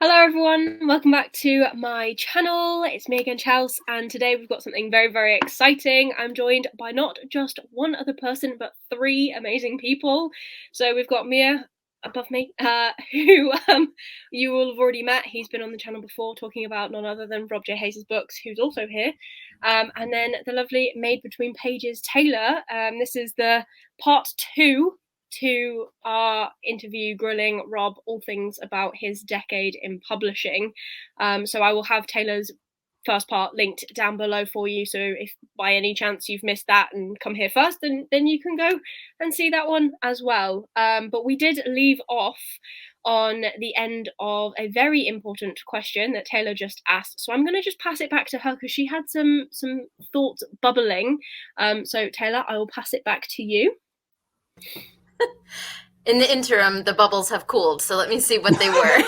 Hello everyone, welcome back to my channel. It's me again, Chels, and today we've got something very, very exciting. I'm joined by not just one other person, but three amazing people. So we've got Mia above me, who you will have already met. He's been on the channel before talking about none other than Rob J. Hayes' books, who's also here. And then the lovely Maed Between Pages, Taylor. This is the part 2 to our interview grilling Rob all things about his decade in publishing. So I will have Taylor's first part linked down below for you. So if by any chance you've missed that and come here first, then you can go and see that one as well. But we did leave off on the end of a very important question that Taylor just asked. So I'm going to just pass it back to her because she had some thoughts bubbling. So Taylor, I will pass it back to you. In the interim, the bubbles have cooled, so let me see what they were.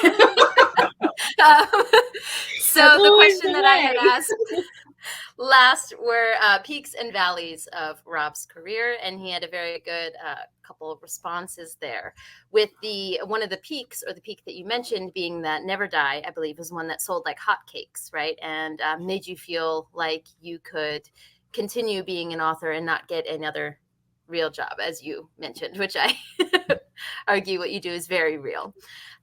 So the question that I had asked last were peaks and valleys of Rob's career, and he had a very good couple of responses there. With one of the peaks, or the peak that you mentioned, being that Never Die, I believe, was one that sold like hotcakes, right? And made you feel like you could continue being an author and not get another real job, as you mentioned, which I argue what you do is very real.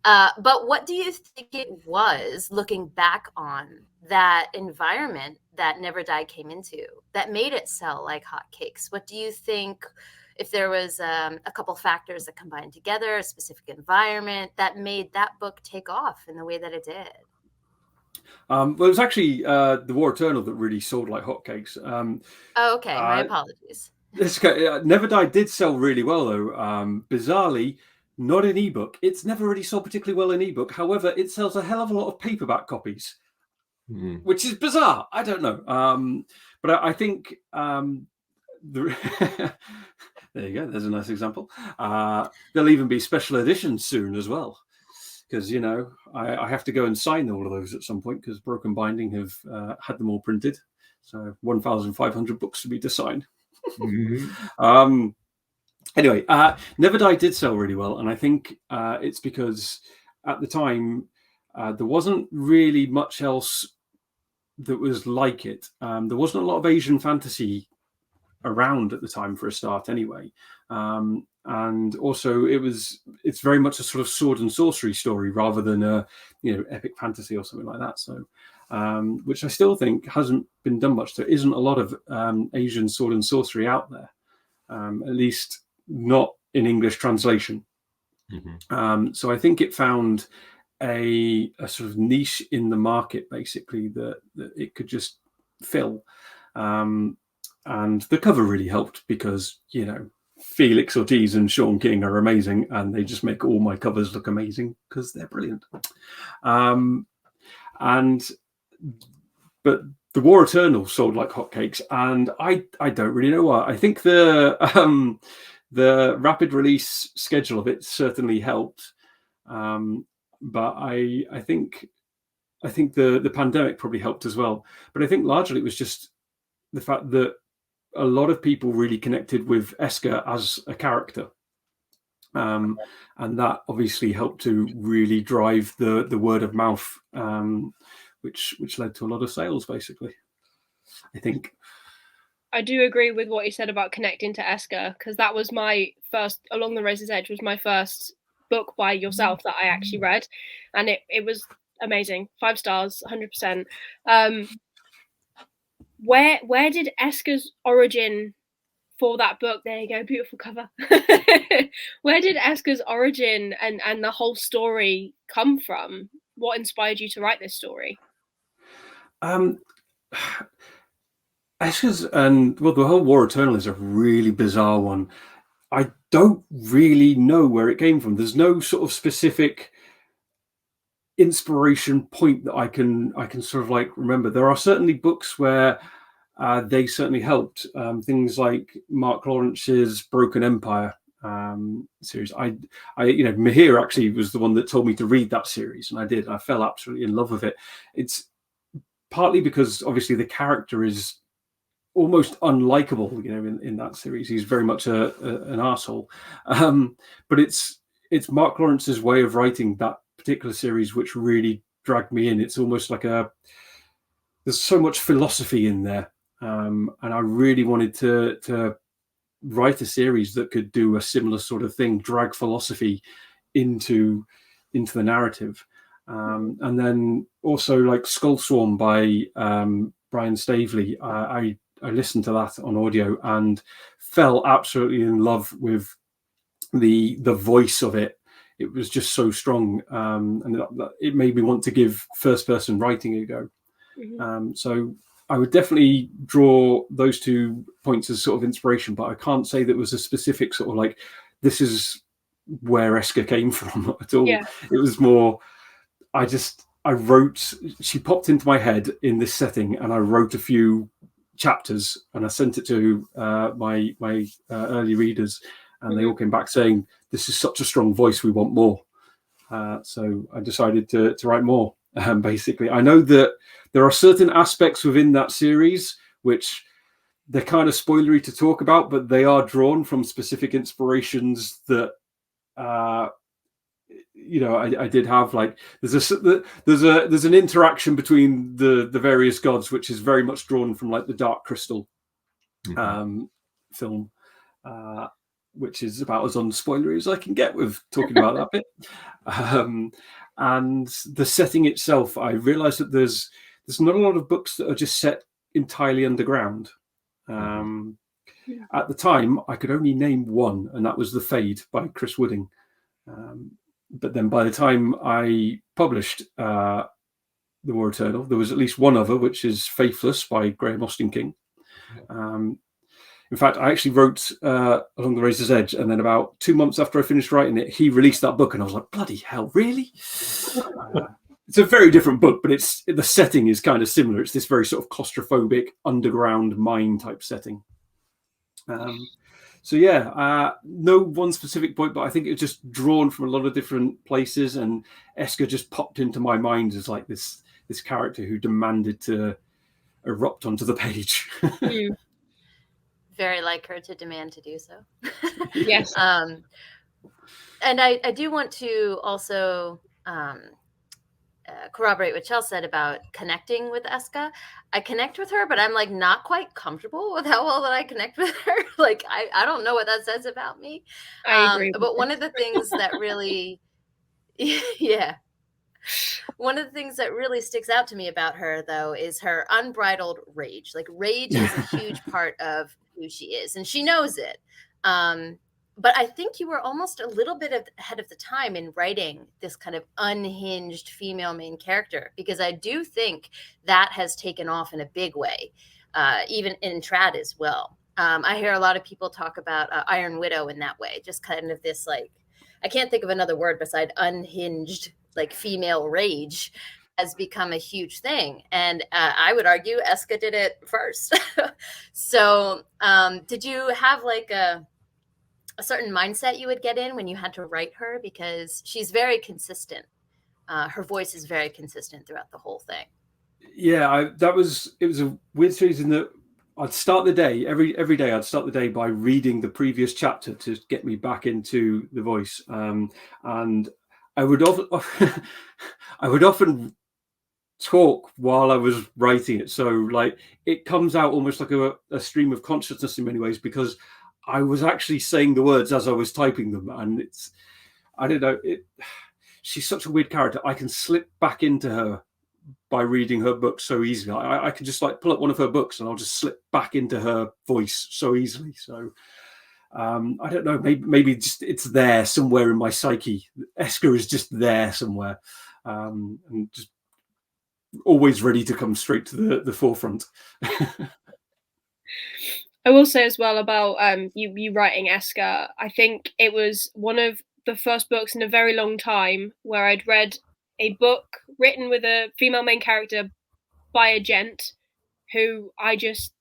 But what do you think it was, looking back on that environment that Never Die came into, that made it sell like hotcakes? What do you think, if there was a couple factors that combined together, a specific environment that made that book take off in the way that it did? Well, it was actually The War Eternal that really sold like hotcakes. Oh, okay. My apologies. Never Die did sell really well, though. Bizarrely, not in ebook. It's never really sold particularly well in ebook. However, it sells a hell of a lot of paperback copies, which is bizarre. I don't know. But I think there you go. There's a nice example. There'll even be special editions soon as well, because I have to go and sign all of those at some point because Broken Binding have had them all printed. So 1,500 books to be to sign. Anyway, Never Die did sell really well, and I think it's because at the time there wasn't really much else that was like it. There wasn't a lot of Asian fantasy around at the time for a start anyway, and also it's very much a sort of sword and sorcery story rather than a epic fantasy or something like that. So which I still think hasn't been done much. There isn't a lot of Asian sword and sorcery out there, at least not in English translation. So I think it found a sort of niche in the market, basically, that it could just fill. And the cover really helped because, Felix Ortiz and Sean King are amazing, and they just make all my covers look amazing because they're brilliant. But The War Eternal sold like hotcakes, and I don't really know why. I think the rapid release schedule of it certainly helped, but I think the pandemic probably helped as well. But I think largely it was just the fact that a lot of people really connected with Esker as a character, and that obviously helped to really drive the word of mouth, which led to a lot of sales, basically, I think. I do agree with what you said about connecting to Esker, because that was my first, Along the Razor's Edge was my first book by yourself that I actually read, and it was amazing. 5 stars, 100%. Where did Esker's origin for that book, there you go, beautiful cover. Where did Esker's origin and the whole story come from? What inspired you to write this story? Esker's, the whole War Eternal is a really bizarre one. I don't really know where it came from. There's no sort of specific inspiration point that I can sort of like remember. There are certainly books where they certainly helped. Things like Mark Lawrence's Broken Empire series. Mahir actually was the one that told me to read that series, and I did. I fell absolutely in love with it. It's partly because obviously the character is almost unlikable, in that series. He's very much an arsehole. But it's Mark Lawrence's way of writing that particular series which really dragged me in. It's almost like there's so much philosophy in there, and I really wanted to write a series that could do a similar sort of thing, drag philosophy into the narrative. And then also like Skull Swarm by Brian Staveley. I listened to that on audio and fell absolutely in love with the voice of it. It was just so strong, and it made me want to give first person writing a go. So I would definitely draw those 2 points as sort of inspiration, but I can't say that was a specific sort of like, this is where Eska came from at all. Yeah. It was more, I wrote, she popped into my head in this setting, and I wrote a few chapters and I sent it to my early readers, and they all came back saying, this is such a strong voice, we want more. So I decided to write more. Basically, I know that there are certain aspects within that series which they're kind of spoilery to talk about, but they are drawn from specific inspirations that I did have. Like there's an interaction between the various gods which is very much drawn from like the Dark Crystal film, which is about as unspoilery as I can get with talking about that bit. And the setting itself, I realized that there's not a lot of books that are just set entirely underground. At the time, I could only name one, and that was The Fade by Chris Wooding. But then by the time I published The War Eternal, there was at least one other, which is Faithless by Graham Austin King. In fact, I actually wrote Along the Razor's Edge, and then about 2 months after I finished writing it, he released that book, and I was like, bloody hell, really? It's a very different book, but the setting is kind of similar. It's this very sort of claustrophobic underground mine type setting. So yeah, no one specific point, but I think it was just drawn from a lot of different places, and Eska just popped into my mind as like this character who demanded to erupt onto the page. Very like her to demand to do so. Yes. And I do want to also corroborate what Chell said about connecting with Eska. I connect with her, but I'm like not quite comfortable with how well that I connect with her. Like I don't know what that says about me. I agree. But one of the things that really, yeah. One of the things that really sticks out to me about her, though, is her unbridled rage. Like, rage is a huge part of who she is, and she knows it. But I think you were almost a little bit ahead of the time in writing this kind of unhinged female main character, because I do think that has taken off in a big way, even in trad as well. I hear a lot of people talk about Iron Widow in that way, just kind of this, like, I can't think of another word beside unhinged, like female rage has become a huge thing. And I would argue Eska did it first. So did you have like a certain mindset you would get in when you had to write her? Because she's very consistent. Her voice is very consistent throughout the whole thing. Yeah, it was a weird series in that I'd start the day every day. I'd start the day by reading the previous chapter to get me back into the voice, and I would often talk while I was writing it. So like it comes out almost like a stream of consciousness in many ways, because I was actually saying the words as I was typing them, and I don't know. She's such a weird character. I can slip back into her by reading her books so easily. I can just like pull up one of her books and I'll just slip back into her voice so easily. So I don't know, maybe just it's there somewhere in my psyche. Eska is just there somewhere, and just always ready to come straight to the forefront. I will say as well about you writing Eska, I think it was one of the first books in a very long time where I'd read a book written with a female main character by a gent who I just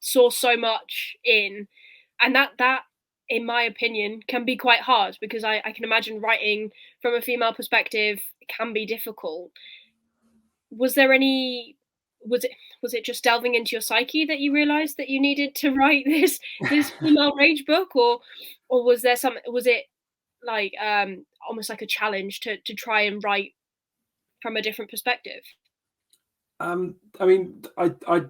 saw so much in, and that in my opinion can be quite hard, because I can imagine writing from a female perspective can be difficult. Was it just delving into your psyche that you realized that you needed to write this female rage book, or was there something? Was it like almost like a challenge to try and write from a different perspective? I mean, I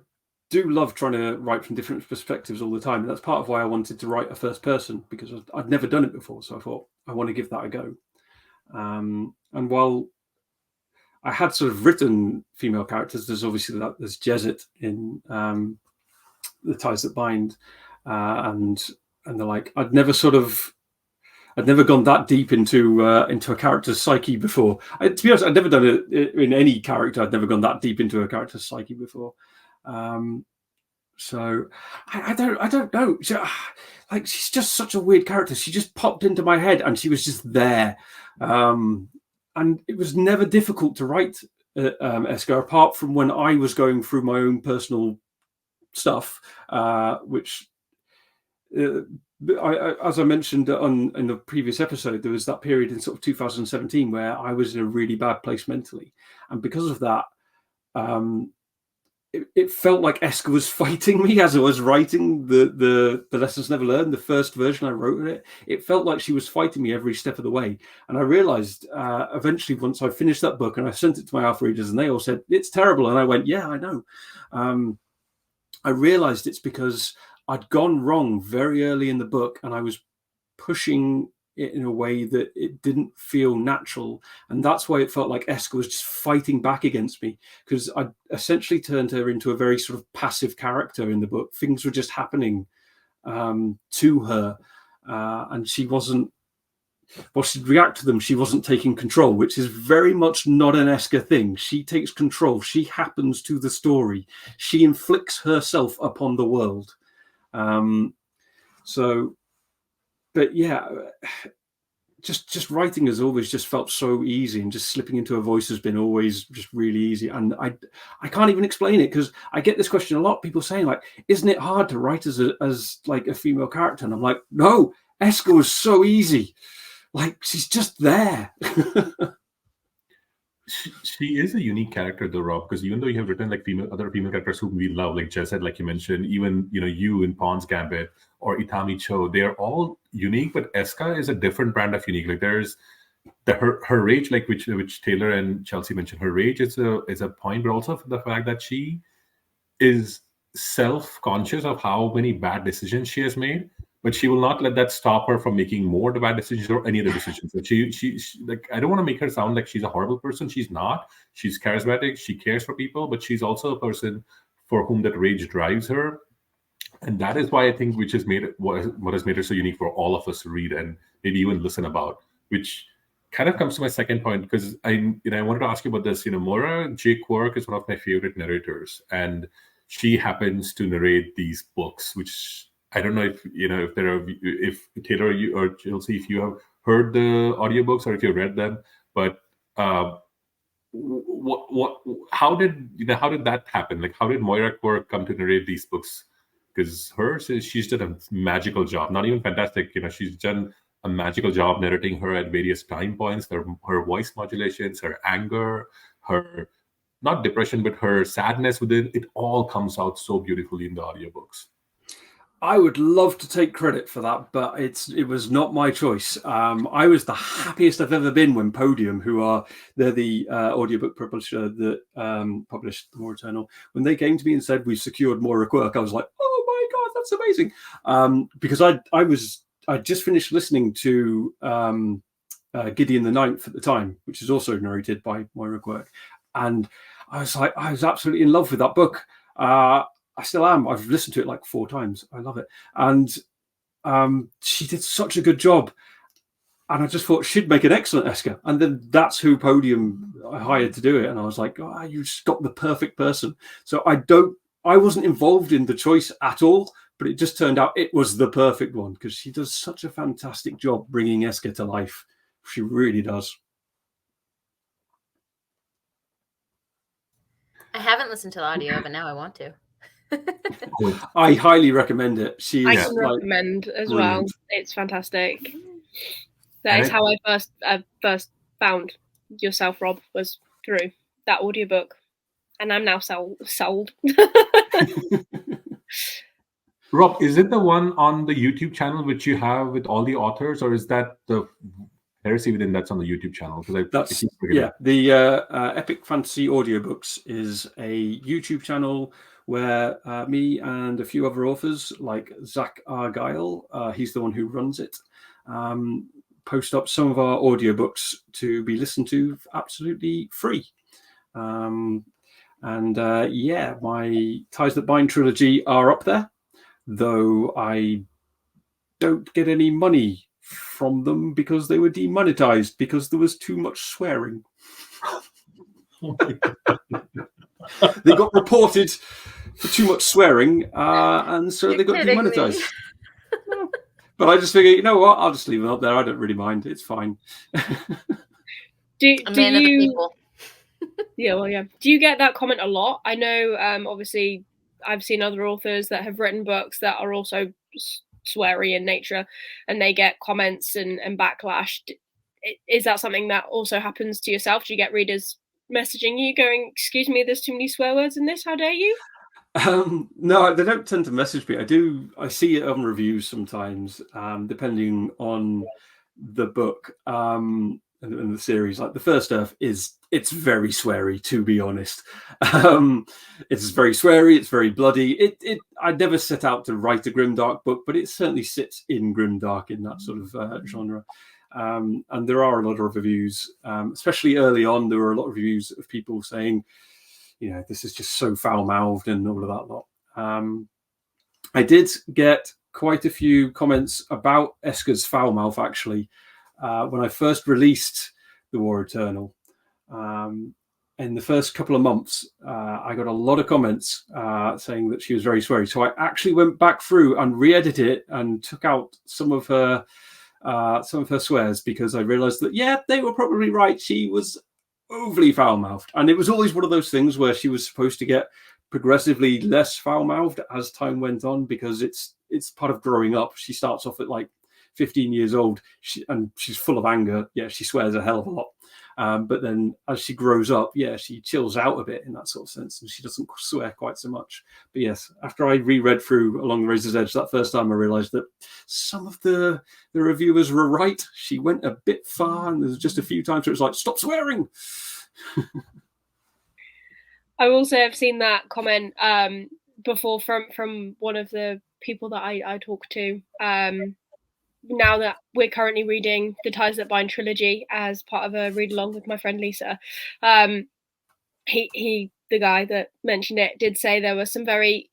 do love trying to write from different perspectives all the time. And that's part of why I wanted to write a first person, because I'd never done it before. So I thought I want to give that a go. And while I had sort of written female characters, there's obviously there's Jezet in The Ties That Bind, and the like. I'd never gone that deep into a character's psyche before. To be honest, I'd never done it in any character. I'd never gone that deep into a character's psyche before. So I don't know. She's just such a weird character. She just popped into my head, and she was just there. And it was never difficult to write Eska, apart from when I was going through my own personal stuff, which. As I mentioned in the previous episode, there was that period in sort of 2017 where I was in a really bad place mentally, and because of that, it felt like Eska was fighting me as I was writing the Lessons Never Learned, the first version I wrote of it. It felt like she was fighting me every step of the way, and I realized eventually, once I finished that book and I sent it to my alpha readers, and they all said it's terrible, and I went, yeah, I know. I realized it's because I'd gone wrong very early in the book, and I was pushing it in a way that it didn't feel natural. And that's why it felt like Eska was just fighting back against me, because I essentially turned her into a very sort of passive character in the book. Things were just happening to her, and she wasn't, well, she'd react to them. She wasn't taking control, which is very much not an Eska thing. She takes control. She happens to the story. She inflicts herself upon the world. But yeah, just writing has always just felt so easy, and just slipping into a voice has been always just really easy. And I can't even explain it, because I get this question a lot. People saying like, isn't it hard to write as like a female character? And I'm like, no, Eska was so easy. Like, she's just there. She is a unique character though, Rob, because even though you have written like other female characters whom we love, like Jezet, like you mentioned, even you in Pawn's Gambit or Itami Cho, they're all unique, but Eska is a different brand of unique. Like there's her rage, like which Taylor and Chelsea mentioned, her rage is a point, but also the fact that she is self-conscious of how many bad decisions she has made, but she will not let that stop her from making more bad decisions or any other decisions. So she like, I don't want to make her sound like she's a horrible person. She's not. She's charismatic. She cares for people, but she's also a person for whom that rage drives her. And that is why I think which has made it what has made her so unique for all of us to read and maybe even listen about, which kind of comes to my second point, because I wanted to ask you about this. Moira J. Quirk is one of my favorite narrators, and she happens to narrate these books, which I don't know if Taylor or Chelsea, if you have heard the audiobooks or if you read them, but how did that happen? Like, how did Moira Quirk come to narrate these books? Because she's done a magical job, not even fantastic. She's done a magical job narrating her at various time points, her voice modulations, her anger, her not depression, but her sadness within it all comes out so beautifully in the audiobooks. I would love to take credit for that, but it was not my choice. I was the happiest I've ever been when Podium, they're the audiobook publisher that published The More Eternal, when they came to me and said, we've secured Moira Quirk, I was like, oh my God, that's amazing. Because I just finished listening to Gideon the Ninth at the time, which is also narrated by Moira Quirk. And I was absolutely in love with that book. I still am. I've listened to it like 4 times. I love it. And she did such a good job. And I just thought she'd make an excellent Eska. And then that's who Podium hired to do it. And I was like, oh, you just got the perfect person. So I wasn't involved in the choice at all, but it just turned out it was the perfect one, because she does such a fantastic job bringing Eska to life. She really does. I haven't listened to the audio, but now I want to. I highly recommend it. I can recommend as well. It's fantastic. That is how I first found yourself, Rob, was through that audiobook, and I'm now sold. Rob, is it the one on the YouTube channel which you have with all the authors, or is that the Heresy Within, that's on the YouTube channel. That's the Epic Fantasy Audiobooks is a YouTube channel where me and a few other authors like Zach Argyle, he's the one who runs it, post up some of our audiobooks to be listened to absolutely free. My Ties That Bind trilogy are up there, though I don't get any money from them because they were demonetized because there was too much swearing. They got reported for too much swearing, and so they got demonetized. But I just figure, you know what? I'll just leave it up there. I don't really mind. It's fine. Do of the people. Yeah, well, yeah. Do you get that comment a lot? I know, obviously, I've seen other authors that have written books that are also sweary in nature, and they get comments and backlash. Is that something that also happens to yourself? Do you get readers messaging you going, "Excuse me, there's too many swear words in this. How dare you?" No, they don't tend to message me. I see it on reviews sometimes, depending on the book and the series. Like the First Earth it's very sweary, to be honest. It's very sweary, it's very bloody. I never set out to write a grimdark book, but it certainly sits in grimdark, in that sort of genre. And there are a lot of reviews, especially early on. There were a lot of reviews of people saying, you know, this is just so foul-mouthed and all of that lot. I did get quite a few comments about Esker's foul mouth, actually, when I first released The War Eternal. In the first couple of months, I got a lot of comments saying that she was very sweary. So I actually went back through and re-edited it and took out some of her swears, because I realized that, yeah, they were probably right. She was overly foul-mouthed, and it was always one of those things where she was supposed to get progressively less foul-mouthed as time went on, because it's part of growing up. She starts off at like 15 years old, and she's full of anger. Yeah, she swears a hell of a lot. But then as she grows up, yeah, she chills out a bit in that sort of sense, and she doesn't swear quite so much. But yes, after I reread through Along the Razor's Edge that first time, I realized that some of the reviewers were right. She went a bit far, and there's just a few times where it's like, stop swearing. I also have seen that comment before from one of the people that I talk to. Now that we're currently reading the Ties That Bind trilogy as part of a read along with my friend Lisa, he the guy that mentioned it did say there were some very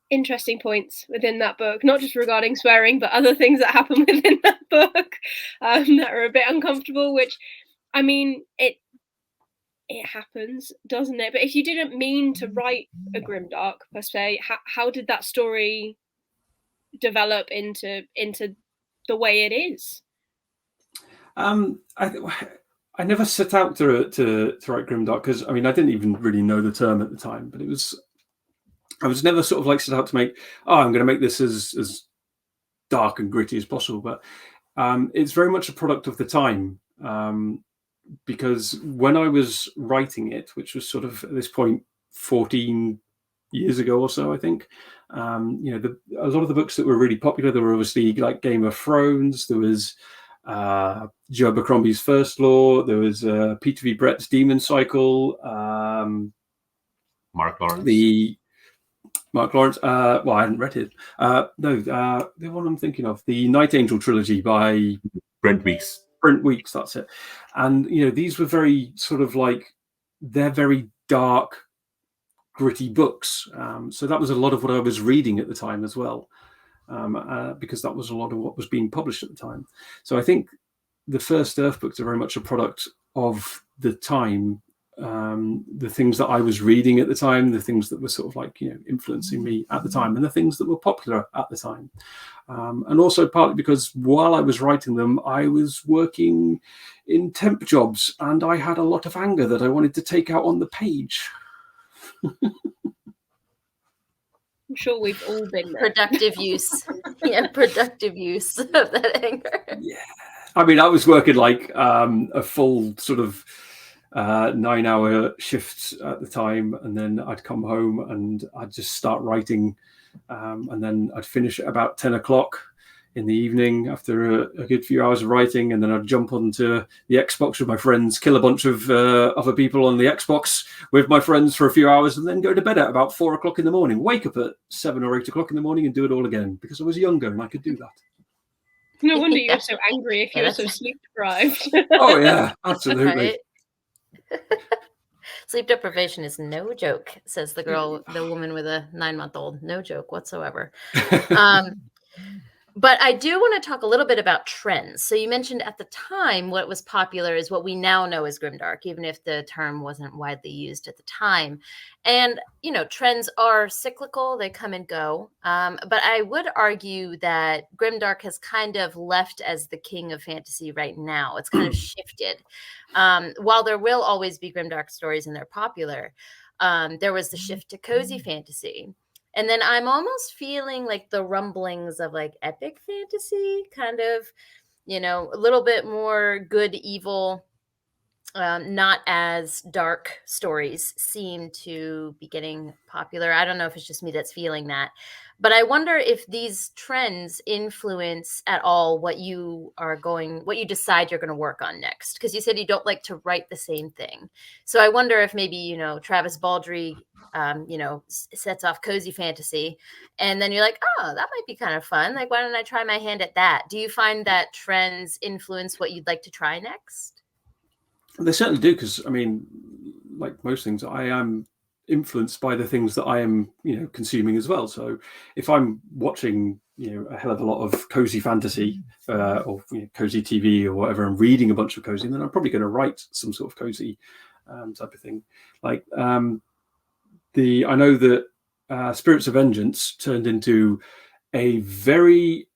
interesting points within that book, not just regarding swearing, but other things that happen within that book that are a bit uncomfortable, which, I mean, it happens, doesn't it? But if you didn't mean to write a grimdark per se, how did that story develop into the way it is? I never set out to write grimdark, because I mean, I didn't even really know the term at the time, but I was never sort of like set out to make, I'm going to make this as dark and gritty as possible. But it's very much a product of the time, because when I was writing it, which was sort of at this point 14 years ago or so, I think, a lot of the books that were really popular, there were obviously like Game of Thrones, there was Joe Abercrombie's First Law, there was Peter V. Brett's Demon Cycle, Mark Lawrence. Mark Lawrence. Well, I hadn't read it. The one I'm thinking of, the Night Angel trilogy by Brent Weeks. Brent Weeks, that's it. And these were very sort of like, they're very dark, gritty books. So that was a lot of what I was reading at the time as well, because that was a lot of what was being published at the time. So I think the First Earth books are very much a product of the time, the things that I was reading at the time, the things that were sort of like, influencing me at the time, and the things that were popular at the time. And also partly because while I was writing them, I was working in temp jobs, and I had a lot of anger that I wanted to take out on the page. I'm sure we've all been there. Productive use. Yeah, productive use of that anger. Yeah. I mean, I was working like a full sort of 9-hour shifts at the time, and then I'd come home and I'd just start writing, and then I'd finish at about 10 o'clock in the evening after a good few hours of writing, and then I'd jump onto the Xbox with my friends, kill a bunch of other people on the Xbox with my friends for a few hours, and then go to bed at about 4 o'clock in the morning, wake up at 7 or 8 o'clock in the morning and do it all again, because I was younger and I could do that. No wonder you were so angry if you were so sleep deprived. Oh yeah, absolutely. Right? Sleep deprivation is no joke, says the woman with a 9-month-old. No joke whatsoever. But I do want to talk a little bit about trends. So you mentioned at the time what was popular is what we now know as grimdark, even if the term wasn't widely used at the time. And, trends are cyclical. They come and go. But I would argue that grimdark has kind of left as the king of fantasy right now. It's kind of shifted. While there will always be grimdark stories and they're popular, there was the shift to cozy fantasy. And then I'm almost feeling like the rumblings of like epic fantasy, kind of, a little bit more good, evil, not as dark stories seem to be getting popular. I don't know if it's just me that's feeling that. But I wonder if these trends influence at all what you decide you're going to work on next. Because you said you don't like to write the same thing. So I wonder if maybe, Travis Baldree, sets off cozy fantasy. And then you're like, oh, that might be kind of fun. Like, why don't I try my hand at that? Do you find that trends influence what you'd like to try next? They certainly do, because, like most things, I am influenced by the things that I am, consuming as well. So if I'm watching, a hell of a lot of cozy fantasy or cozy TV or whatever, and reading a bunch of cozy, then I'm probably going to write some sort of cozy type of thing. Like I know that Spirits of Vengeance turned into a very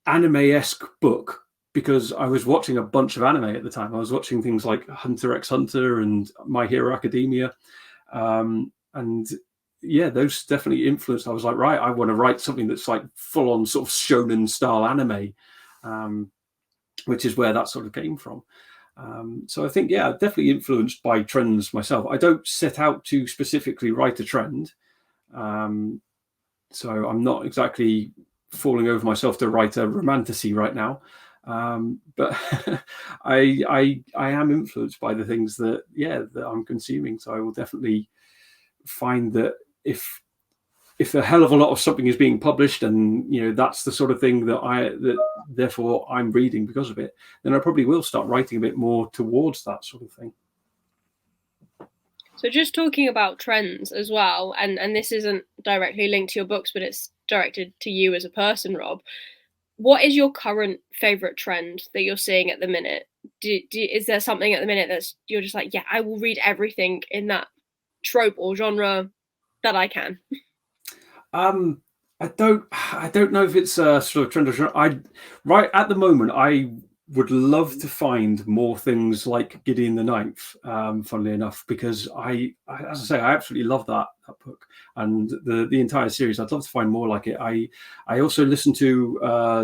anime-esque book, because I was watching a bunch of anime at the time. I was watching things like Hunter x Hunter and My Hero Academia. And yeah, those definitely influenced. I was like, right, I want to write something that's like full on sort of shonen style anime, which is where that sort of came from. So I think, yeah, definitely influenced by trends myself. I don't set out to specifically write a trend. So I'm not exactly falling over myself to write a romantasy right now. But I am influenced by the things that I'm consuming. So I will definitely find that if a hell of a lot of something is being published, and that's the sort of thing that therefore I'm reading because of it, then I probably will start writing a bit more towards that sort of thing. So just talking about trends as well, and this isn't directly linked to your books, but it's directed to you as a person, Rob. What is your current favorite trend that you're seeing at the minute? Is there something at the minute that's you're just like, yeah, I will read everything in that trope or genre that I can? I don't know if it's a sort of trend or genre. Right at the moment, I would love to find more things like Gideon the Ninth, funnily enough, because as I say, I absolutely love that book and the entire series. I'd love to find more like it. I also listened to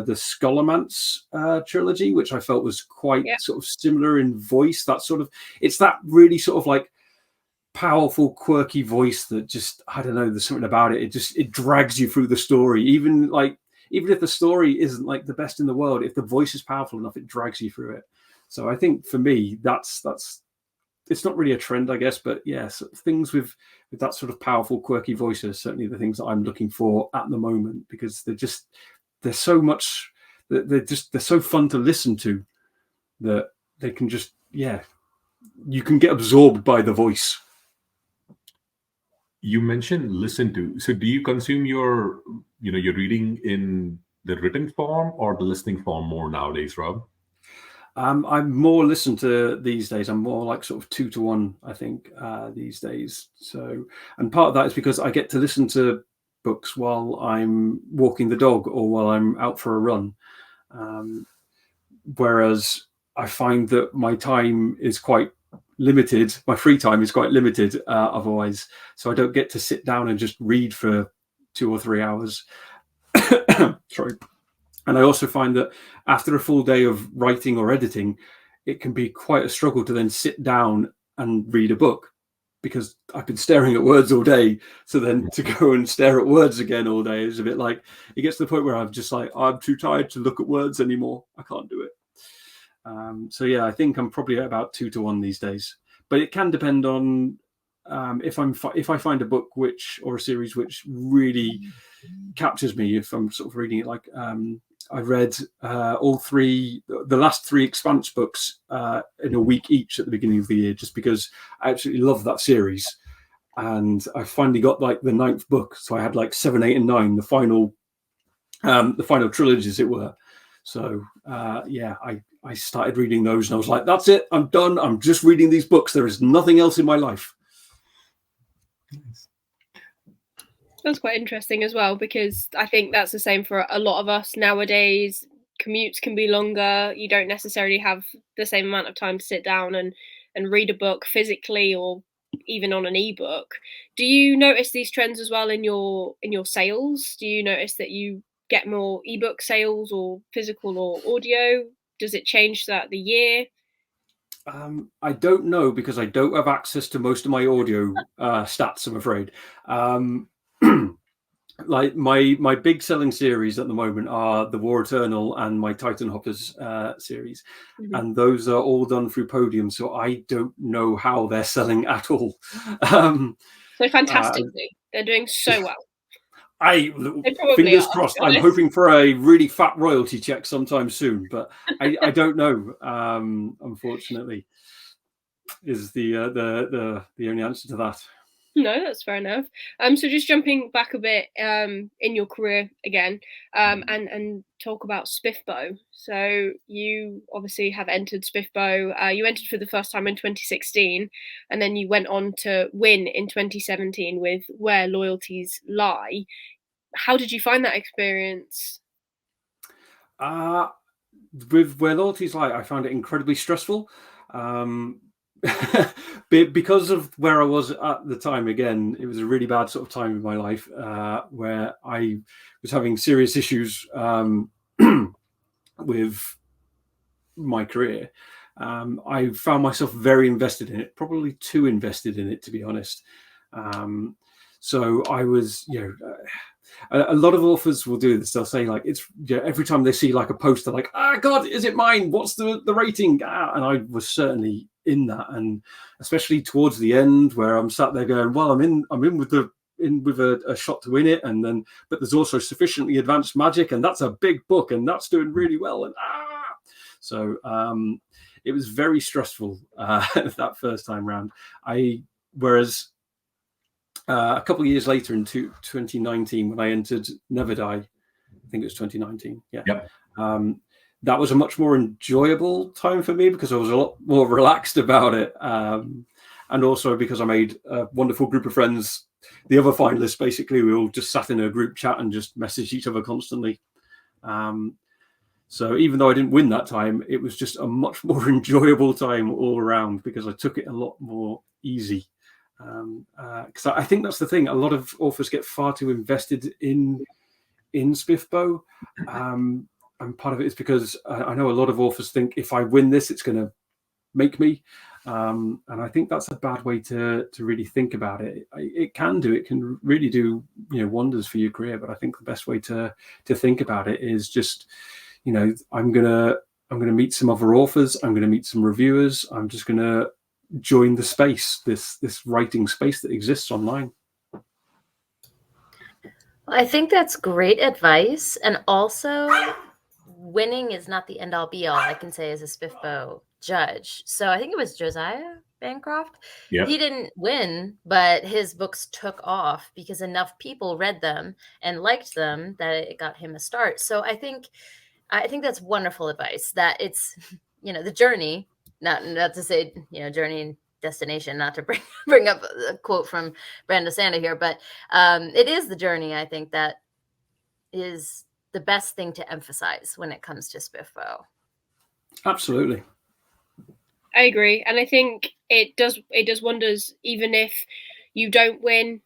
the Scholomance trilogy, which I felt was quite sort of similar in voice. It's that really sort of like powerful, quirky voice that just, I don't know, there's something about it. It drags you through the story, even if the story isn't like the best in the world. If the voice is powerful enough, it drags you through it. So I think for me, that's it's not really a trend, I guess, but yes, things with that sort of powerful, quirky voice are certainly the things that I'm looking for at the moment, because they're so much, they're so fun to listen to that they can just, you can get absorbed by the voice. You mentioned listen to. So do you consume your reading in the written form or the listening form more nowadays, Rob? I'm more listen to these days. I'm more like sort of 2 to 1, I think, these days. So, and part of that is because I get to listen to books while I'm walking the dog or while I'm out for a run. Whereas I find that my time is quite limited. My free time is quite limited otherwise. So I don't get to sit down and just read for 2 or 3 hours. Sorry. And I also find that after a full day of writing or editing, it can be quite a struggle to then sit down and read a book, because I've been staring at words all day. So then to go and stare at words again all day is a bit like, it gets to the point where I'm just like, I'm too tired to look at words anymore. I can't do it. So yeah, I think I'm probably at about 2 to 1 these days, but it can depend on if I find a book or a series which really captures me. If I'm sort of reading it, like I read the last 3 Expanse books in a week each at the beginning of the year, just because I absolutely love that series. And I finally got like the 9th book, so I had like 7, 8, and 9, the final trilogy, as it were. So yeah, I started reading those, and I was like, that's it, I'm done. I'm just reading these books. There is nothing else in my life. That's quite interesting as well, because I think that's the same for a lot of us nowadays. Commutes can be longer. You don't necessarily have the same amount of time to sit down and read a book physically or even on an ebook. Do you notice these trends as well in your sales? Do you notice that you get more ebook sales or physical or audio? Does it change throughout the year? I don't know, because I don't have access to most of my audio stats, I'm afraid. Like my big selling series at the moment are the War Eternal and my Titan Hoppers series, and those are all done through Podium, so I don't know how they're selling at all. So fantastically, they're doing so well. Fingers crossed. I'm hoping for a really fat royalty check sometime soon, but I don't know. Unfortunately, is the only answer to that. No, that's fair enough. So just jumping back a bit in your career again, and talk about Spiffbo. So you obviously have entered Spiffbo. You entered for the first time in 2016, and then you went on to win in 2017 with Where Loyalties Lie. How did you find that experience? With Where Loyalties Lie, I found it incredibly stressful. Because of where I was at the time. Again, it was a really bad sort of time in my life where I was having serious issues with my career. I found myself very invested in it, probably too invested in it, to be honest. So I was, a lot of authors will do this. They'll say, like, it's every time they see like a poster, like, God, is it mine? What's the rating? And I was certainly in that, and especially towards the end, where I'm sat there going, well, I'm in with a shot to win it, but there's also sufficiently advanced magic, and that's a big book, and that's doing really well, and so it was very stressful that first time round. Whereas a couple of years later, in 2019, when I entered Never Die, I think it was 2019. Yeah. Yep. That was a much more enjoyable time for me, because I was a lot more relaxed about it. And also because I made a wonderful group of friends. The other finalists, basically, we all just sat in a group chat and just messaged each other constantly. So even though I didn't win that time, it was just a much more enjoyable time all around, because I took it a lot more easy. Because I think that's the thing. A lot of authors get far too invested in Spiffbo. And part of it is because I know a lot of authors think, if I win this, it's going to make me. And I think that's a bad way to really think about it. It can really do wonders for your career. But I think the best way to think about it is just, I'm gonna meet some other authors. I'm gonna meet some reviewers. I'm just gonna join the space, this writing space that exists online. I think that's great advice, and also, winning is not the end-all be-all, I can say, as a Spiffbo judge. So I think it was Josiah Bancroft. Yep. He didn't win, but his books took off because enough people read them and liked them that it got him a start. So I think that's wonderful advice, that it's, the journey, not to say, journey and destination, not to bring up a quote from Brando Sanda here, but it is the journey, I think, that is the best thing to emphasize when it comes to Spiffbo. Absolutely. I agree. And I think it does wonders, even if you don't win.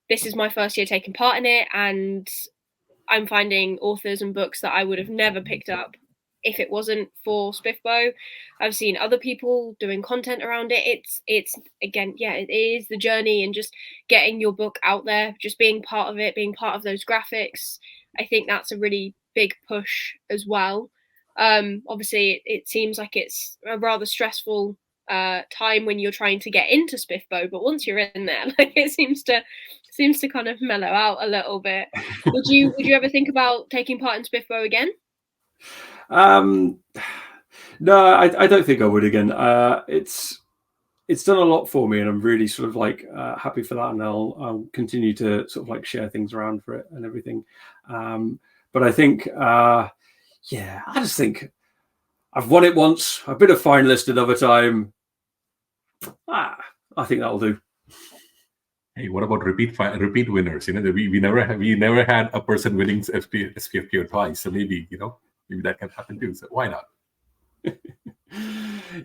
This is my first year taking part in it, and I'm finding authors and books that I would have never picked up if it wasn't for Spiffbo. I've seen other people doing content around it. It's again, yeah, it is the journey and just getting your book out there, just being part of it, being part of those graphics. I think that's a really big push as well. Obviously, it seems like it's a rather stressful time when you're trying to get into Spiffbo, but once you're in there, like it seems to kind of mellow out a little bit. Would you ever think about taking part in Spiffbo again? No, I don't think I would again. It's done a lot for me, and I'm really sort of like happy for that, and I'll continue to sort of like share things around for it and everything. But I think, yeah, I just think I've won it once. I've been a finalist another time. I think that'll do. Hey, what about repeat winners? You know, we never had a person winning SPFPO twice. So maybe maybe that can happen too. So why not?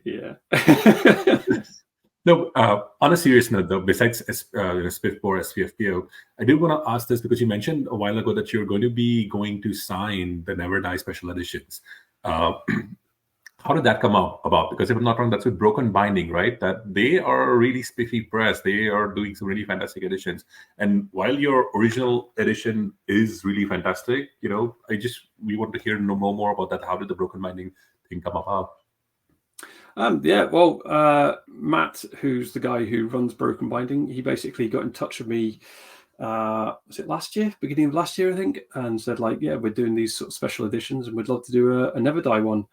Yeah. No, on a serious note, though, besides SPFPO or SPFPO, I did want to ask this because you mentioned a while ago that you're going to sign the Never Die special editions. How did that come about? Because if I'm not wrong, that's with Broken Binding, right? That they are a really spiffy press. They are doing some really fantastic editions. And while your original edition is really fantastic, we want to know more about that. How did the Broken Binding thing come about? Yeah, well, Matt, who's the guy who runs Broken Binding, he basically got in touch with me. Was it last year, beginning of last year, I think, and said like, yeah, we're doing these sort of special editions, and we'd love to do a Never Die one,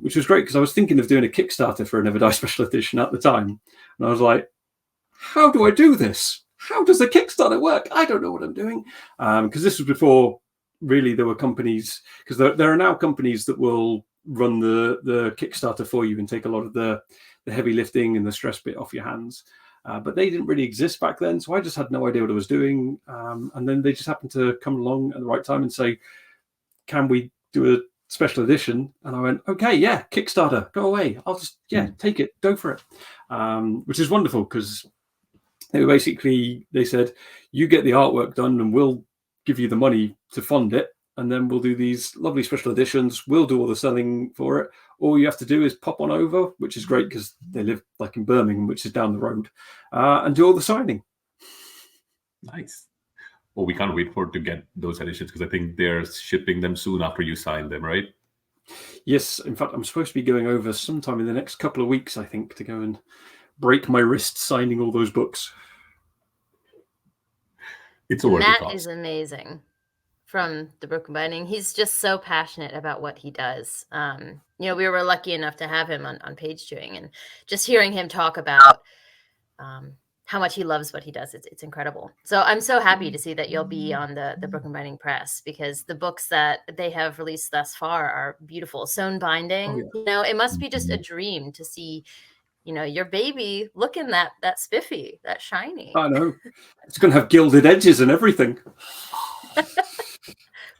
which was great because I was thinking of doing a Kickstarter for a Never Die special edition at the time, and I was like, how do I do this? How does a Kickstarter work? I don't know what I'm doing, because this was before really there were companies, because there are now companies that will run the Kickstarter for you and take a lot of the heavy lifting and the stress bit off your hands. But they didn't really exist back then, so I just had no idea what I was doing. And then they just happened to come along at the right time and say, can we do a special edition? And I went, okay, yeah, Kickstarter, go away. I'll just, take it, go for it. Which is wonderful because they said, you get the artwork done and we'll give you the money to fund it. And then we'll do these lovely special editions. We'll do all the selling for it. All you have to do is pop on over, which is great because they live like in Birmingham, which is down the road, and do all the signing. Nice. Well, we can't wait to get those editions because I think they're shipping them soon after you sign them, right? Yes. In fact, I'm supposed to be going over sometime in the next couple of weeks, I think, to go and break my wrist signing all those books. It's a worthy cause. Matt is amazing. From the Broken Binding, he's just so passionate about what he does. We were lucky enough to have him on Page Chewing, and just hearing him talk about how much he loves what he does, it's incredible. So I'm so happy to see that you'll be on the Broken Binding press, because the books that they have released thus far are beautiful. Sewn binding, it must be just a dream to see your baby looking that spiffy, that shiny. I know. It's going to have gilded edges and everything.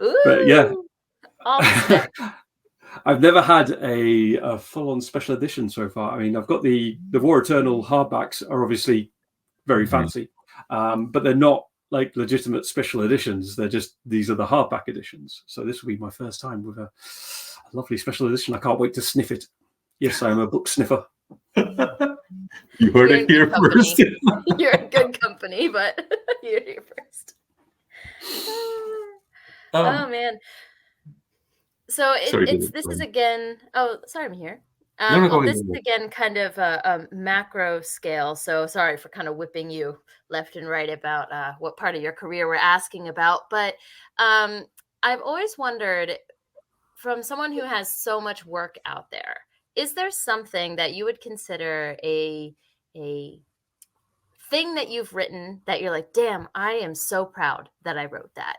Ooh, but yeah, I've never had a full-on special edition so far. I mean, I've got the War Eternal hardbacks are obviously very fancy, but they're not like legitimate special editions. They're just, these are the hardback editions. So this will be my first time with a lovely special edition. I can't wait to sniff it. Yes, I am a book sniffer. You heard it here first. You're in good company, but you're here first. Oh man! So this is again. Oh, sorry, I'm here. This is again kind of a macro scale. So sorry for kind of whipping you left and right about what part of your career we're asking about. But I've always wondered, from someone who has so much work out there, is there something that you would consider a thing that you've written that you're like, damn, I am so proud that I wrote that?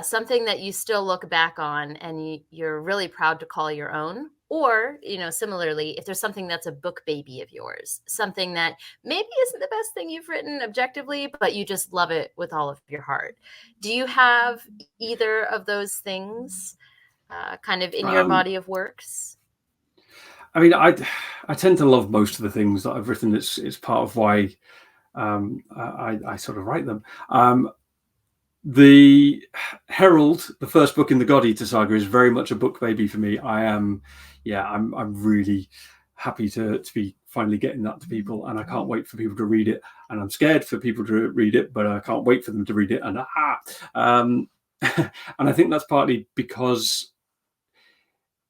Something that you still look back on and you're really proud to call your own? Or, similarly, if there's something that's a book baby of yours, something that maybe isn't the best thing you've written objectively, but you just love it with all of your heart. Do you have either of those things kind of in your body of works? I mean, I tend to love most of the things that I've written. It's part of why I sort of write them. the Herald, the first book in the God Eater saga, is very much a book baby for me. I'm really happy to be finally getting that to people, and I can't wait for people to read it. And I'm scared for people to read it, but I can't wait for them to read it. And and I think that's partly because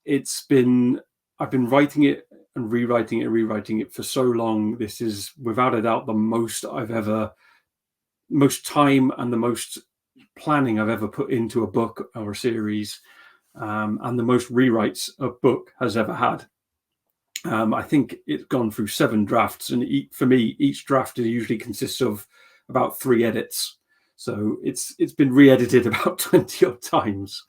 I've been writing it and rewriting it for so long. This is without a doubt the most time and the most planning I've ever put into a book or a series, and the most rewrites a book has ever had. I think it's gone through 7 drafts, and for me, each draft usually consists of about 3 edits. So it's been re-edited about 20 odd times.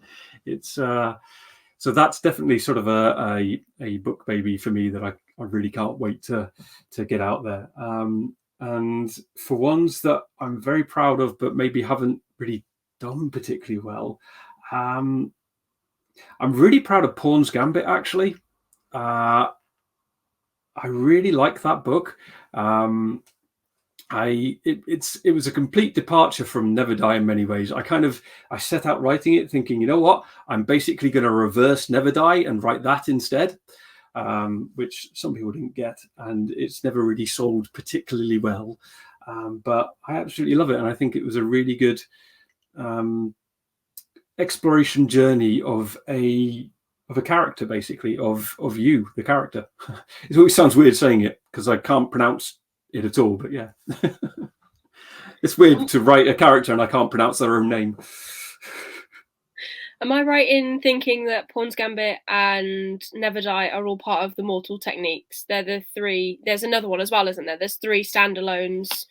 So that's definitely sort of a book baby for me that I really can't wait to get out there. And for ones that I'm very proud of, but maybe haven't really done particularly well, I'm really proud of Pawn's Gambit, actually. I really like that book. It was a complete departure from Never Die in many ways. I set out writing it thinking, you know what, I'm basically going to reverse Never Die and write that instead, which some people didn't get, and it's never really sold particularly well. But I absolutely love it, and I think it was a really good exploration journey of a character, basically, of you, the character. It always sounds weird saying it because I can't pronounce it at all, but yeah. It's weird to write a character and I can't pronounce their own name. Am I right in thinking that Pawn's Gambit and Never Die are all part of the Mortal Techniques? They're the 3. There's another one as well, isn't there? There's 3 standalones.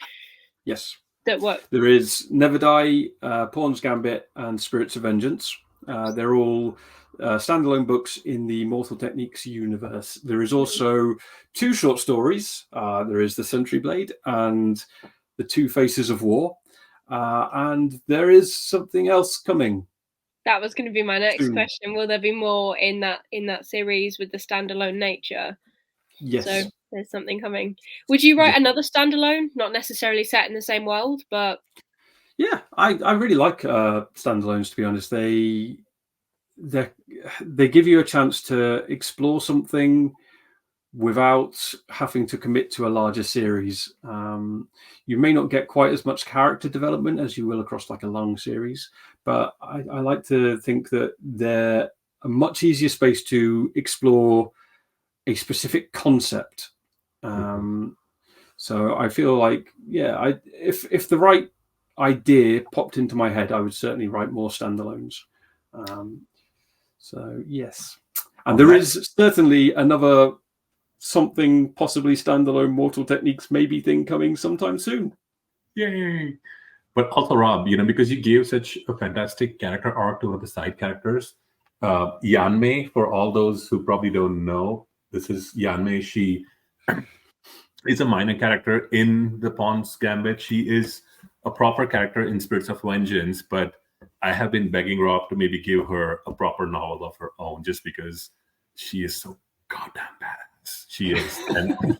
Yes. That work. There is Never Die, Pawn's Gambit, and Spirits of Vengeance. They're all standalone books in the Mortal Techniques universe. There is also 2 short stories. There is The Sentry Blade and The 2 Faces of War. And there is something else coming. That was going to be my next question. Will there be more in that series with the standalone nature? Yes. So there's something coming. Would you write another standalone, not necessarily set in the same world, but... Yeah, I really like standalones, to be honest. They give you a chance to explore something without having to commit to a larger series. You may not get quite as much character development as you will across like a long series, but I like to think that they're a much easier space to explore a specific concept. So I feel like, yeah, if the right idea popped into my head, I would certainly write more standalones. So yes, and there is certainly another something possibly standalone Mortal Techniques maybe thing coming sometime soon. Yay! But also, Rob, because you gave such a fantastic character arc to one of the side characters, Yanmei, for all those who probably don't know, this is Yanmei. She is a minor character in the Pawn's Gambit. She is a proper character in Spirits of Vengeance, but I have been begging Rob to maybe give her a proper novel of her own, just because she is so goddamn badass. She is. And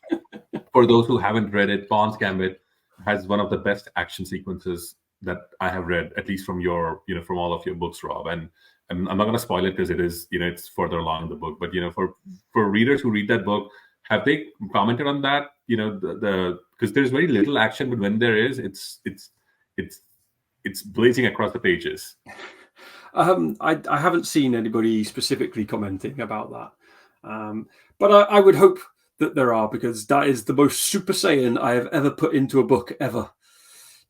for those who haven't read it, Pawn's Gambit has one of the best action sequences that I have read, at least from from all of your books, Rob. And I'm not going to spoil it because it is, it's further along in the book. But for readers who read that book, have they commented on that? Because there's very little action, but when there is, it's blazing across the pages. I haven't seen anybody specifically commenting about that, but I would hope that there are, because that is the most Super Saiyan I have ever put into a book ever.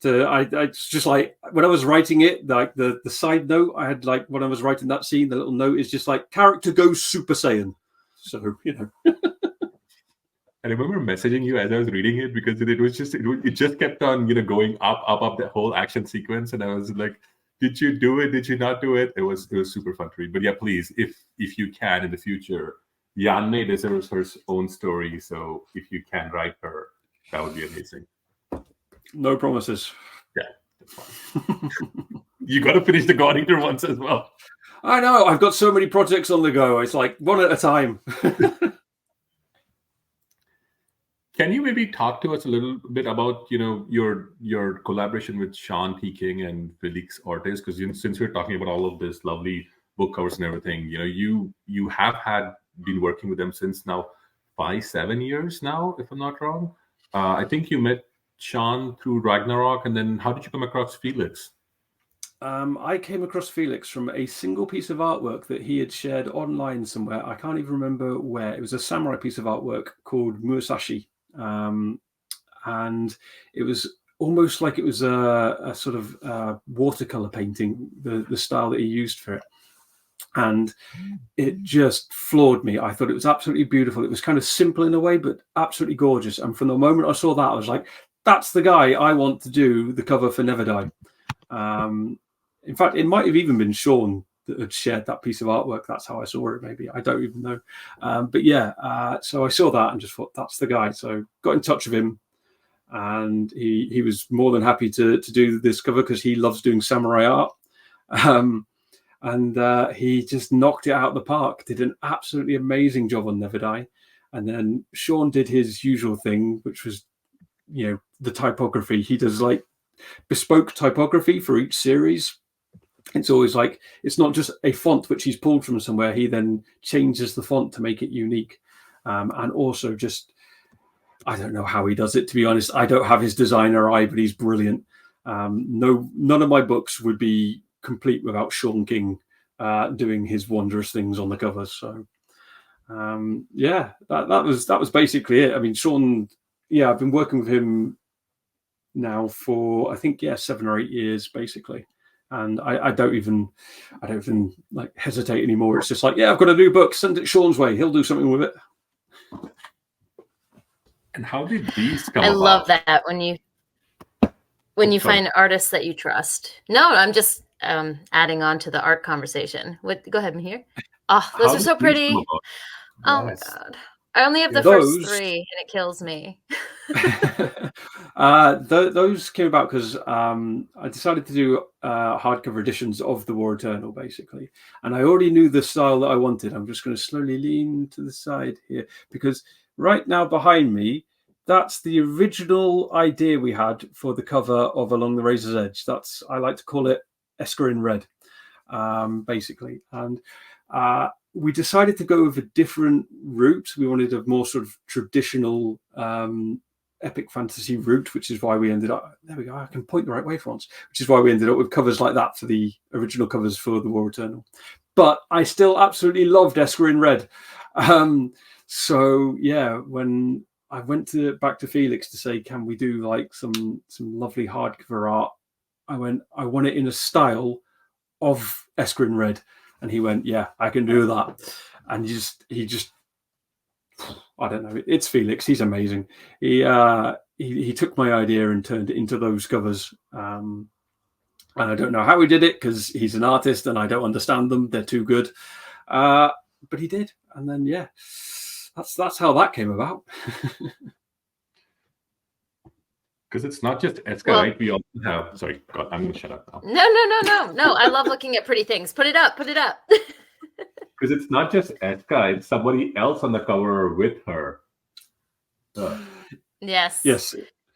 It's just like when I was writing it, like the side note I had, like when I was writing that scene, the little note is just like character goes Super Saiyan. So I remember messaging you as I was reading it, because it just kept on going up the whole action sequence, and I was like, did you do it? Did you not do it? It was super fun to read. But yeah, please, if you can in the future, Yanmei deserves her own story. So if you can write her, that would be amazing. No promises. Yeah, that's fine. You got to finish the God Eater ones as well. I know. I've got so many projects on the go. It's like one at a time. Can you maybe talk to us a little bit about your collaboration with Sean T. King and Felix Ortiz? Because since we're talking about all of this lovely book covers and everything, you have been working with them since now 5-7 years now, if I'm not wrong. I think you met Sean through Ragnarok, and then how did you come across Felix? I came across Felix from a single piece of artwork that he had shared online somewhere. I can't even remember where. It was a samurai piece of artwork called Musashi. And it was almost like it was a sort of watercolor painting, the style that he used for it. And it just floored me. I thought it was absolutely beautiful. It was kind of simple in a way, but absolutely gorgeous. And from the moment I saw that, I was like, that's the guy I want to do the cover for Never Die. In fact, it might have even been Sean that had shared that piece of artwork. That's how I saw it, maybe. I don't even know. But yeah, so I saw that and just thought, that's the guy. So got in touch with him, and he was more than happy to do this cover because he loves doing samurai art. And he just knocked it out of the park, did an absolutely amazing job on Never Die. And then Sean did his usual thing, which was, the typography. He does like bespoke typography for each series. It's always like, it's not just a font which he's pulled from somewhere. He then changes the font to make it unique. And also just, I don't know how he does it, to be honest. I don't have his designer eye, but he's brilliant. None of my books would be complete without Sean King doing his wondrous things on the covers. So yeah, that was basically it. I mean, Sean, I've been working with him now for, I think, 7 or 8 years basically, and I don't even like hesitate anymore. It's just like, I've got a new book, send it Sean's way, he'll do something with it. And how did these come I about? love that when you find artists that you trust. No, I'm just adding on to the art conversation. Go ahead, Mahir. Oh, those are so pretty. Oh my God. I only have the first 3 and it kills me. Those came about because I decided to do hardcover editions of The War Eternal, basically. And I already knew the style that I wanted. I'm just going to slowly lean to the side here, because right now behind me, that's the original idea we had for the cover of Along the Razor's Edge. I like to call it Esker in Red, basically. And we decided to go with a different route. We wanted a more sort of traditional epic fantasy route, which is why we ended up, there we go, I can point the right way for once, which is why we ended up with covers like that for the original covers for The War Eternal. But I still absolutely loved Esker in Red. So yeah, when I went back to Felix to say, can we do like some lovely hardcover art? I want it in a style of Esker in Red. And he went, yeah, I can do that. And he just, I don't know. It's Felix. He's amazing. He took my idea and turned it into those covers. And I don't know how he did it, because he's an artist and I don't understand them. They're too good. But he did. And then, that's how that came about. Because it's not just Esker, right? We also have. Sorry, God, I'm going to shut up now. No. I love looking at pretty things. Put it up. Because it's not just Esker; it's somebody else on the cover with her. Yes.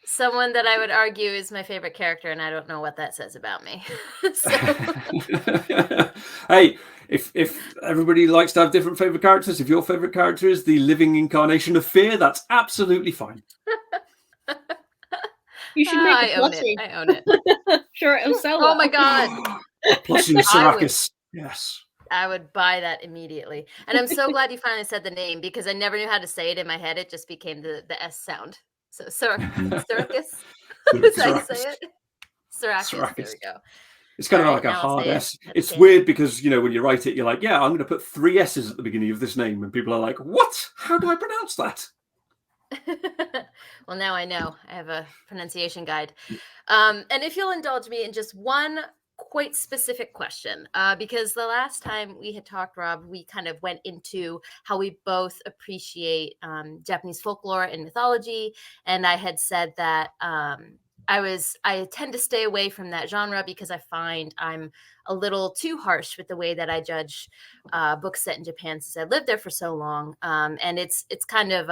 Someone that I would argue is my favorite character, and I don't know what that says about me. Hey, if everybody likes to have different favorite characters, if your favorite character is the living incarnation of fear, that's absolutely fine. You should make a plushie. I own it. Sure, it'll sell. Oh my God. Plushie with Serapis. Yes. I would buy that immediately. And I'm so glad you finally said the name, because I never knew how to say it in my head. It just became the S sound. So Serapis. Is that how you say it? Serapis. There we go. It's kind of like a hard S. It's weird because, when you write it, you're like, I'm going to put 3 S's at the beginning of this name. And people are like, what? How do I pronounce that? Well, now I know. I have a pronunciation guide. And if you'll indulge me in just one quite specific question, because the last time we had talked, Rob, we kind of went into how we both appreciate Japanese folklore and mythology. And I had said that I tend to stay away from that genre because I find I'm a little too harsh with the way that I judge books set in Japan, since I lived there for so long. And it's kind of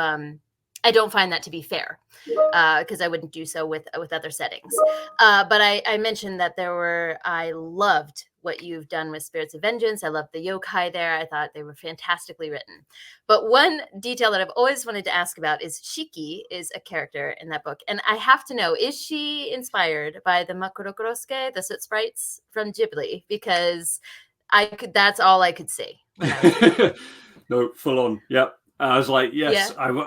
I don't find that to be fair, because I wouldn't do so with other settings. But I mentioned that I loved what you've done with Spirits of Vengeance. I loved the yokai there. I thought they were fantastically written. But one detail that I've always wanted to ask about is Shiki is a character in that book. And I have to know, is she inspired by the Makurokorosuke, the soot sprites from Ghibli? Because that's all I could see. No, full on. Yep. I was like, yes, Yeah.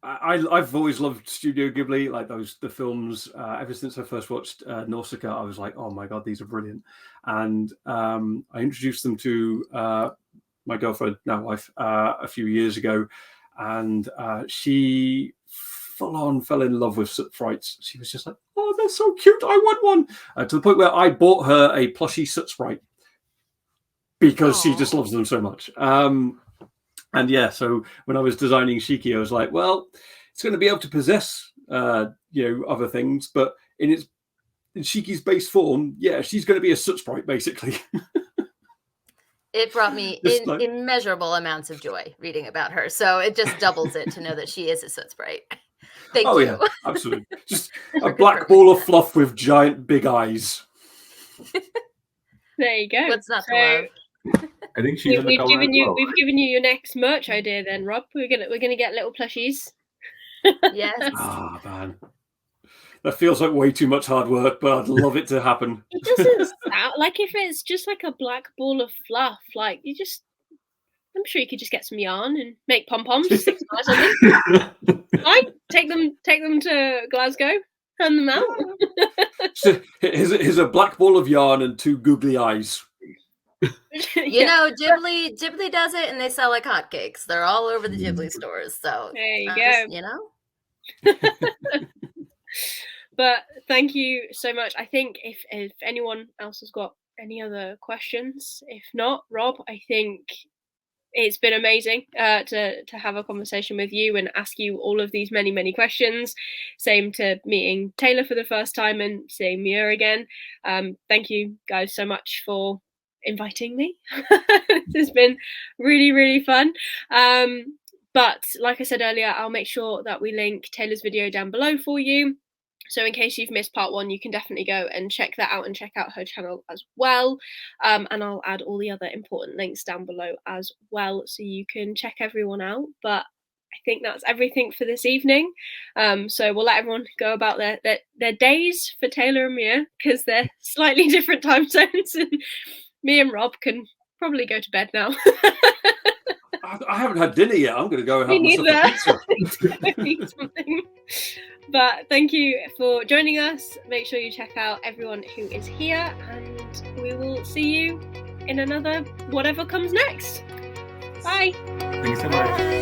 I've always loved Studio Ghibli, like the films. Ever since I first watched Nausicaa, I was like, oh my god, these are brilliant. And I introduced them to my girlfriend, now wife, a few years ago, and she full on fell in love with soot sprites. She was just like, oh, they're so cute, I want one. To the point where I bought her a plushie soot sprite because she just loves them so much. And yeah, so when I was designing Shiki, I was like, well, it's going to be able to possess, other things, but in Shiki's base form, yeah, she's going to be a soot sprite, basically. It brought me immeasurable amounts of joy reading about her. So it just doubles it to know that she is a soot sprite. Thank you. Oh, yeah, absolutely. Just a black ball of fluff with giant big eyes. There you go. What's not to love? I think she's we've given you your next merch idea then, Rob. We're gonna get little plushies. Yes. Ah, man. That feels like way too much hard work, but I'd love it to happen. It doesn't sound like, if it's just like a black ball of fluff, like I'm sure you could just get some yarn and make pom-poms, stick some eyes on them. Fine. Take them to Glasgow, hand them out. So here's a black ball of yarn and two googly eyes. You know, Ghibli does it, and they sell like hotcakes. They're all over the Ghibli stores. So there you go. You know. But thank you so much. I think if anyone else has got any other questions, if not, Rob, I think it's been amazing to have a conversation with you and ask you all of these many questions. Same to meeting Taylor for the first time and seeing Mia again. Thank you guys so much for inviting me. This has been really fun. But like I said earlier, I'll make sure that we link Taylor's video down below for you. So in case you've missed part 1, you can definitely go and check that out and check out her channel as well. And I'll add all the other important links down below as well, so you can check everyone out. But I think that's everything for this evening. So we'll let everyone go about their days for Taylor and Mia, because they're slightly different time zones. And me and Rob can probably go to bed now. I haven't had dinner yet. I'm going to go and have myself a pizza. Eat something. But thank you for joining us. Make sure you check out everyone who is here, and we will see you in another whatever comes next. Bye. Thank you so much.